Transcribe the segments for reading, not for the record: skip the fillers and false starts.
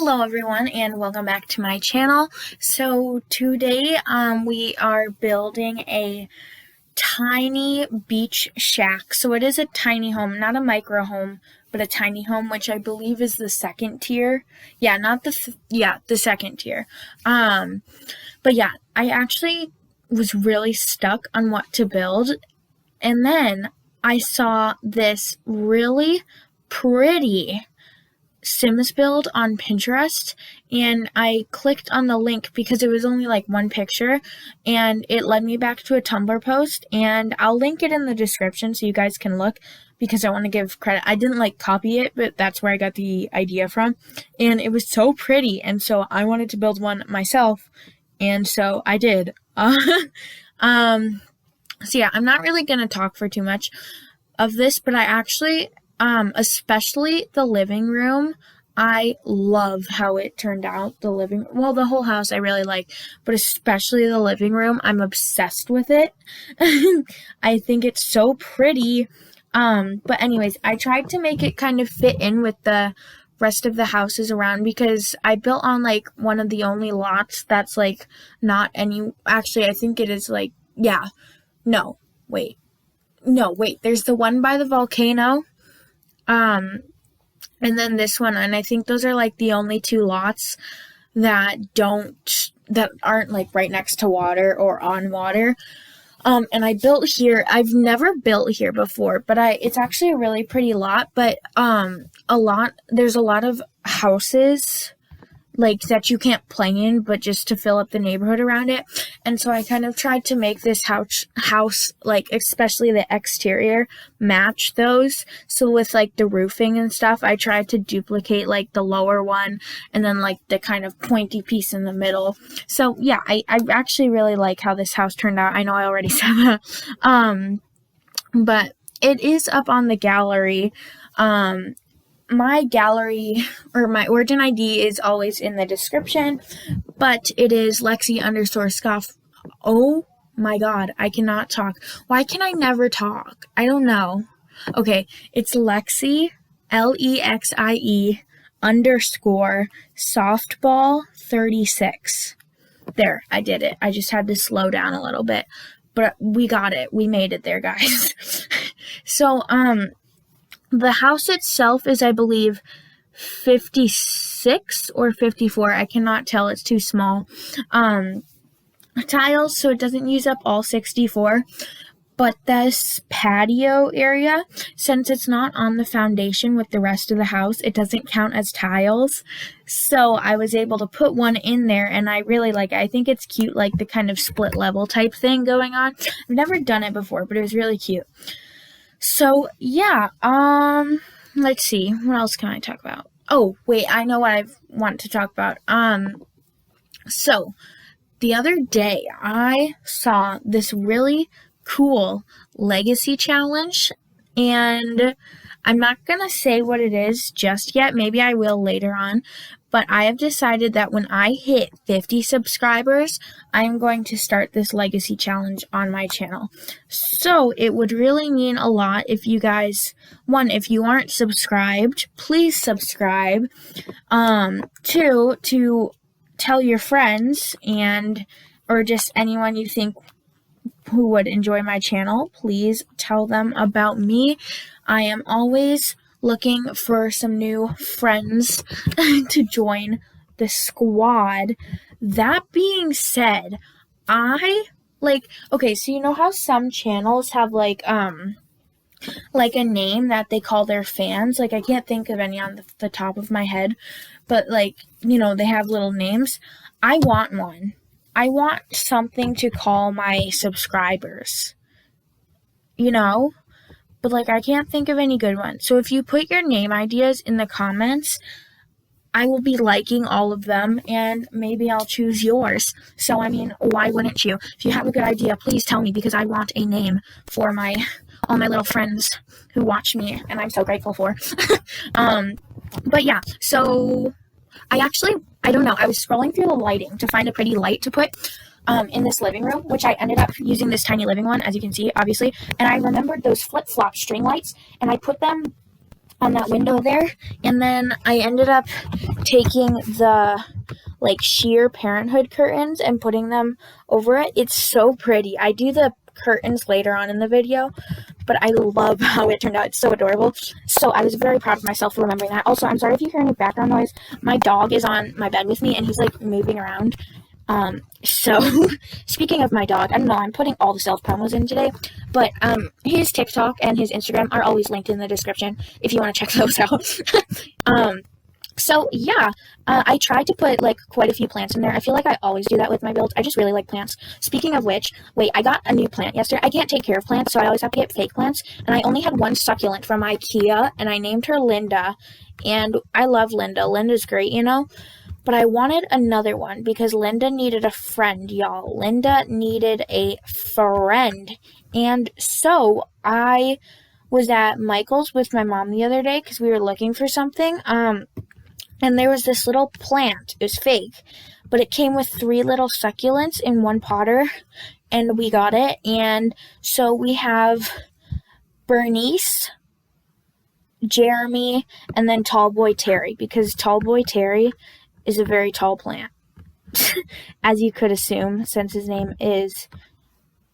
Hello everyone and welcome back to my channel. So today we are building a tiny beach shack. So it is a tiny home, not a micro home, but a tiny home, which I believe is the second tier. Yeah, the second tier. But yeah, I actually was really stuck on what to build, and then I saw this really pretty Sims build on Pinterest, and I clicked on the link because it was only like one picture, and it led me back to a Tumblr post, and I'll link it in the description so you guys can look, because I want to give credit. I didn't like copy it, but that's where I got the idea from, and it was so pretty, and so I wanted to build one myself, and so I did. So yeah, I'm not really gonna talk for too much of this, but I actually especially the living room, I love how it turned out. The whole house I really like, but especially the living room, I'm obsessed with it. I think it's so pretty. But anyways, I tried to make it kind of fit in with the rest of the houses around, because I built on like one of the only lots that's like not any, actually I think it is like, yeah, no, wait, there's the one by the volcano, and then this one, and I think those are like the only two lots that aren't like right next to water or on water. And I built here. I've never built here before, but it's actually a really pretty lot, but there's a lot of houses like that you can't play in, but just to fill up the neighborhood around it. And so I kind of tried to make this house, like especially the exterior, match those. So with like the roofing and stuff, I tried to duplicate like the lower one and then like the kind of pointy piece in the middle. So yeah, I actually really like how this house turned out. I know I already said that. But it is up on the gallery. My gallery or my origin ID is always in the description, but it is Lexi_scoff. Oh my god, I cannot talk. Why can I never talk? I don't know. Okay, it's Lexi, LEXIE _ softball 36. There, I did it. I just had to slow down a little bit, but we got it. We made it there, guys. So, the house itself is, I believe, 56 or 54. I cannot tell. It's too small. Tiles, so it doesn't use up all 64. But this patio area, since it's not on the foundation with the rest of the house, it doesn't count as tiles. So I was able to put one in there, and I really like it. I think it's cute, like the kind of split level type thing going on. I've never done it before, but it was really cute. So, yeah, let's see, what else can I talk about? Oh, wait, I know what I want to talk about. So, the other day, I saw this really cool legacy challenge, and I'm not gonna say what it is just yet. Maybe I will later on, but I have decided that when I hit 50 subscribers, I am going to start this legacy challenge on my channel. So it would really mean a lot if you guys, one, if you aren't subscribed, please subscribe. Two, to tell your friends or just anyone you think who would enjoy my channel, please tell them about me. I am always looking for some new friends to join the squad. That being said, okay, so you know how some channels have like a name that they call their fans? Like, I can't think of any on the top of my head, but like, you know, they have little names. I want one. I want something to call my subscribers, you know? But like, I can't think of any good ones. So if you put your name ideas in the comments, I will be liking all of them, and maybe I'll choose yours. So, I mean, why wouldn't you? If you have a good idea, please tell me, because I want a name for all my little friends who watch me, and I'm so grateful for. But yeah, so I don't know, I was scrolling through the lighting to find a pretty light to put in this living room, which I ended up using this tiny living one, as you can see, obviously, and I remembered those flip-flop string lights, and I put them on that window there. And then I ended up taking the like sheer parenthood curtains and putting them over it. It's so pretty. I do the curtains later on in the video, but I love how it turned out. It's so adorable. So I was very proud of myself for remembering that. Also, I'm sorry if you hear any background noise. My dog is on my bed with me and he's like moving around. So speaking of my dog, I don't know, I'm putting all the self-promos in today, but his TikTok and his Instagram are always linked in the description if you want to check those out. So yeah, I tried to put like quite a few plants in there. I feel like I always do that with my builds. I just really like plants. Speaking of which, wait, I got a new plant yesterday. I can't take care of plants, so I always have to get fake plants. And I only had one succulent from IKEA, and I named her Linda. And I love Linda. Linda's great, you know? But I wanted another one because Linda needed a friend, y'all. Linda needed a friend. And so I was at Michael's with my mom the other day because we were looking for something. And there was this little plant. It was fake, but it came with 3 little succulents in one potter, and we got it. And so we have Bernice, Jeremy, and then Tall Boy Terry, because Tall Boy Terry is a very tall plant, as you could assume, since his name is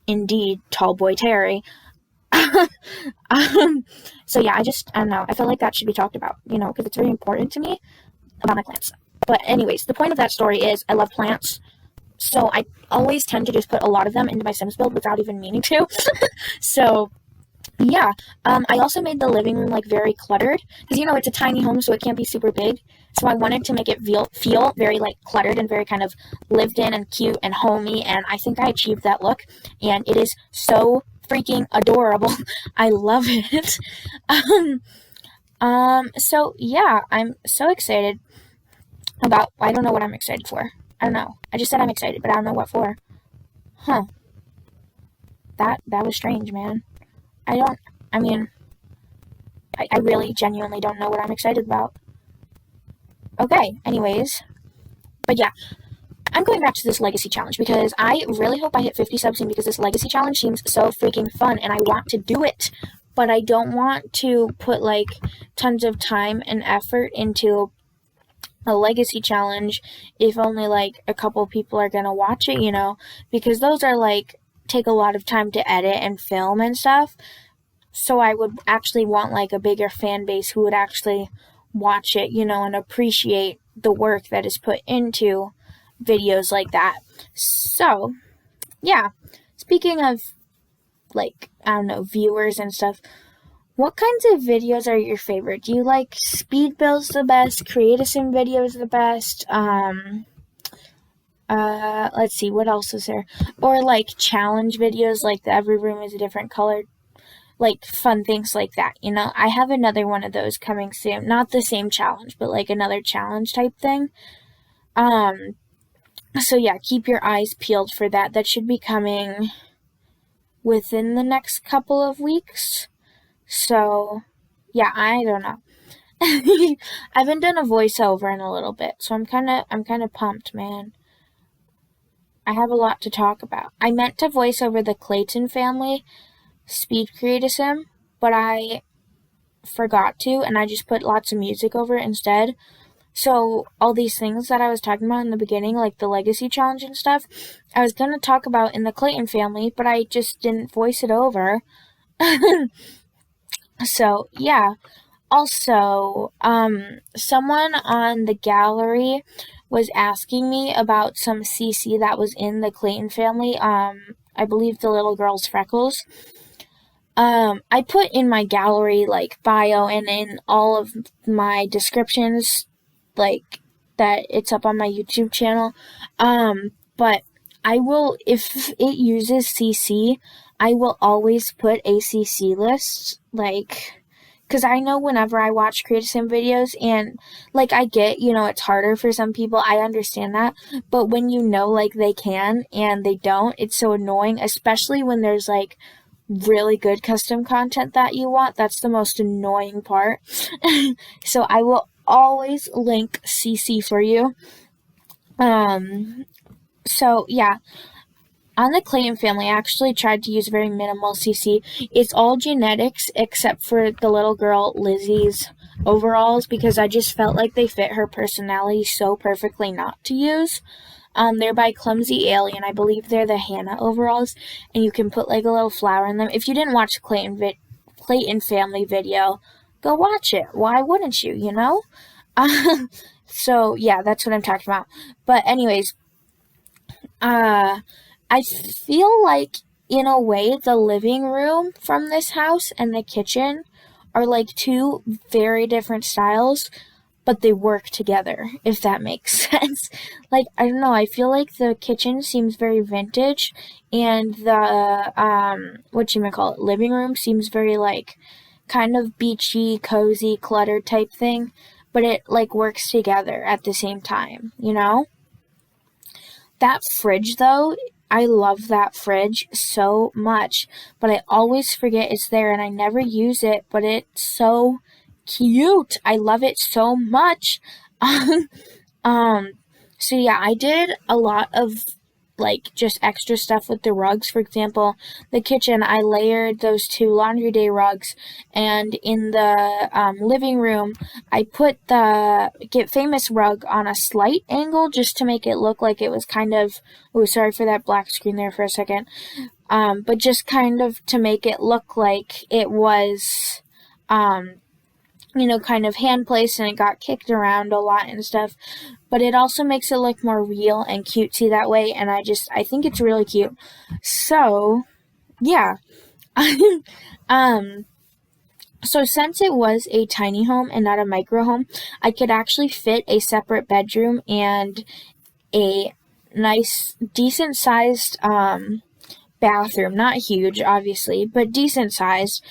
indeed Tall Boy Terry. So yeah, I don't know. I feel like that should be talked about, you know, because it's very important to me about my plants. But anyways, the point of that story is I love plants, so I always tend to just put a lot of them into my Sims build without even meaning to. So yeah, I also made the living room like very cluttered because, you know, it's a tiny home, so it can't be super big. So I wanted to make it feel very like cluttered and very kind of lived in and cute and homey, and I think I achieved that look, and it is so freaking adorable. I love it. So yeah, I'm so excited about, I don't know what I'm excited for. I don't know. I just said I'm excited, but I don't know what for. Huh. That was strange, man. I really genuinely don't know what I'm excited about. Okay, anyways. But yeah, I'm going back to this legacy challenge because I really hope I hit 50 subs soon because this legacy challenge seems so freaking fun and I want to do it. But I don't want to put like tons of time and effort into a legacy challenge if only like a couple people are gonna watch it, you know, because those are like take a lot of time to edit and film and stuff. So I would actually want like a bigger fan base who would actually watch it, you know, and appreciate the work that is put into videos like that. So yeah, speaking of like, I don't know, viewers and stuff, what kinds of videos are your favorite? Do you like speed builds the best, create a sim videos the best? Let's see, what else is there? Or like challenge videos, like the every room is a different color, like fun things like that, you know? I have another one of those coming soon. Not the same challenge, but like another challenge type thing. So yeah, keep your eyes peeled for that. That should be coming within the next couple of weeks. So, yeah, I don't know. I haven't done a voiceover in a little bit, so I'm kind of pumped, man. I have a lot to talk about. I meant to voice over the Clayton family speed create a sim, but I forgot to, and I just put lots of music over it instead. So all these things that I was talking about in the beginning, like the legacy challenge and stuff, I was going to talk about in the Clayton family, but I just didn't voice it over. So, yeah. Also, someone on the gallery was asking me about some CC that was in the Clayton family. I believe the little girl's freckles. I put in my gallery, like, bio and in all of my descriptions, like, that it's up on my YouTube channel. But I will, if it uses CC, I will always put a CC list, like, because I know whenever I watch Create a Sim videos, and, like, I get, you know, it's harder for some people, I understand that, but when you know, like, they can, and they don't, it's so annoying, especially when there's, like, really good custom content that you want. That's the most annoying part. So I will always link CC for you. So, yeah. On the Clayton family, I actually tried to use very minimal CC. It's all genetics except for the little girl Lizzie's overalls, because I just felt like they fit her personality so perfectly not to use. They're by Clumsy Alien. I believe they're the Hannah overalls, and you can put like a little flower in them. If you didn't watch the Clayton family video, go watch it. Why wouldn't you, you know? So, yeah, that's what I'm talking about. But anyways, I feel like, in a way, the living room from this house and the kitchen are like two very different styles, but they work together, if that makes sense. Like, I don't know, I feel like the kitchen seems very vintage, and the, living room seems very, like, kind of beachy, cozy, cluttered type thing, but it, like, works together at the same time, you know? That fridge, though, I love that fridge so much, but I always forget it's there, and I never use it, but it's so cute. I love it so much. So yeah, I did a lot of like just extra stuff with the rugs. For example, the kitchen, I layered those 2 laundry day rugs, and in the living room, I put the Get Famous rug on a slight angle just to make it look like it was kind of, oh, sorry for that black screen there for a second, but just kind of to make it look like it was, you know, kind of hand placed, and it got kicked around a lot and stuff. But it also makes it look more real and cutesy that way, and I think it's really cute. So, yeah. So since it was a tiny home and not a micro home, I could actually fit a separate bedroom and a nice, decent-sized bathroom. Not huge, obviously, but decent-sized.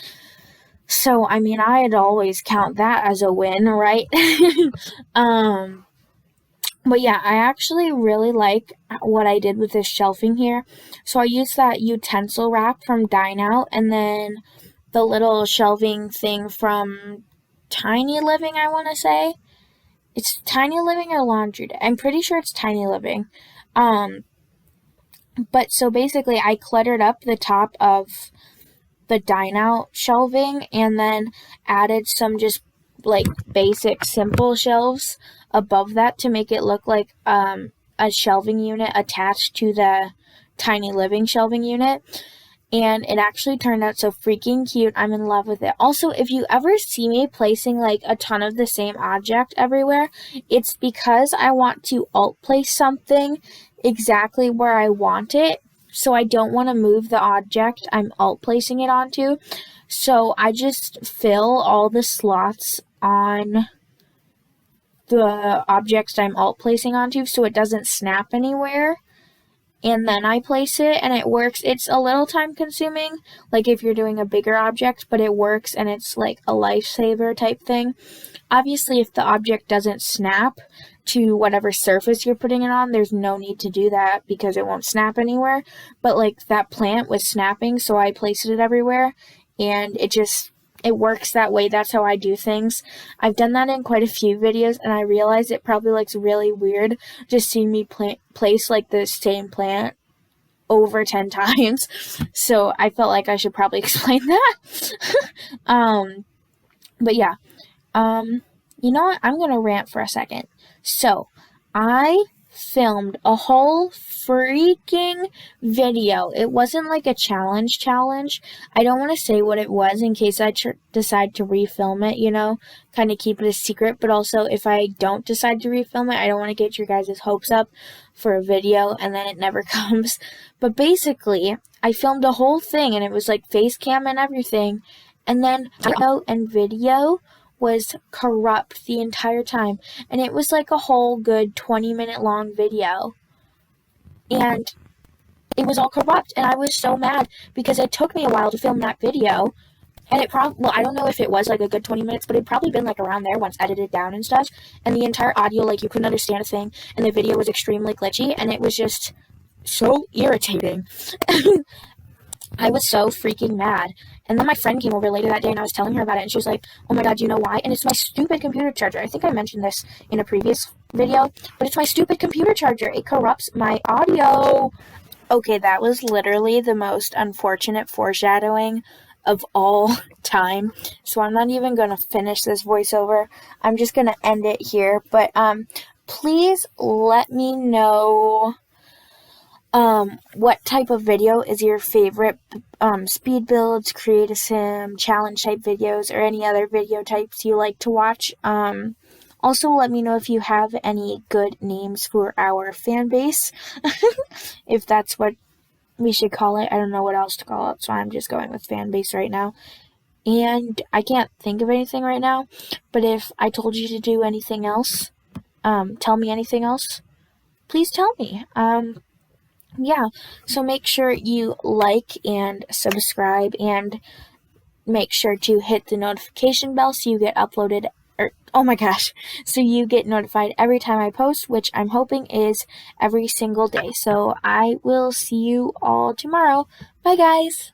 So, I mean, I'd always count that as a win, right? But yeah, I actually really like what I did with this shelving here. So I used that utensil rack from Dine Out, and then the little shelving thing from Tiny Living, I want to say. It's Tiny Living or Laundry Day. I'm pretty sure it's Tiny Living. But so basically, I cluttered up the top of the Dine Out shelving, and then added some just like basic simple shelves above that to make it look like a shelving unit attached to the Tiny Living shelving unit. And it actually turned out so freaking cute. I'm in love with it. Also, if you ever see me placing like a ton of the same object everywhere, it's because I want to alt place something exactly where I want it. So I don't want to move the object I'm alt placing it onto. So I just fill all the slots on the objects I'm alt placing onto so it doesn't snap anywhere. And then I place it, and it works. It's a little time consuming, like if you're doing a bigger object, but it works, and it's like a lifesaver type thing. Obviously, if the object doesn't snap to whatever surface you're putting it on, there's no need to do that because it won't snap anywhere. But like that plant was snapping, so I placed it everywhere, and it works that way. That's how I do things. I've done that in quite a few videos, and I realize it probably looks really weird just seeing me place like the same plant over 10 times. So I felt like I should probably explain that. But yeah. You know what? I'm going to rant for a second. So, I filmed a whole freaking video. It wasn't like a challenge. I don't want to say what it was in case I decide to refilm it, you know, kind of keep it a secret. But also, if I don't decide to refilm it, I don't want to get your guys' hopes up for a video and then it never comes. But basically, I filmed a whole thing, and it was like face cam and everything. And then audio and video was corrupt the entire time, and it was like a whole good 20-minute long video, and it was all corrupt, and I was so mad because it took me a while to film that video, and it well, I don't know if it was like a good 20 minutes, but it'd probably been like around there once edited down and stuff, and the entire audio, like, you couldn't understand a thing, and the video was extremely glitchy, and it was just so irritating. I was so freaking mad. And then my friend came over later that day, and I was telling her about it, and she was like, oh my god, do you know why? And it's my stupid computer charger. I think I mentioned this in a previous video, but it's my stupid computer charger. It corrupts my audio. Okay, that was literally the most unfortunate foreshadowing of all time. So I'm not even going to finish this voiceover. I'm just going to end it here. But please let me know what type of video is your favorite, speed builds, create a sim, challenge type videos, or any other video types you like to watch. Also, let me know if you have any good names for our fan base, if that's what we should call it. I don't know what else to call it, so I'm just going with fan base right now. And I can't think of anything right now, but if I told you to do anything else, tell me anything else, please tell me. Yeah, so make sure you like and subscribe, and make sure to hit the notification bell so you get uploaded, so you get notified every time I post, which I'm hoping is every single day. So I will see you all tomorrow. Bye, guys.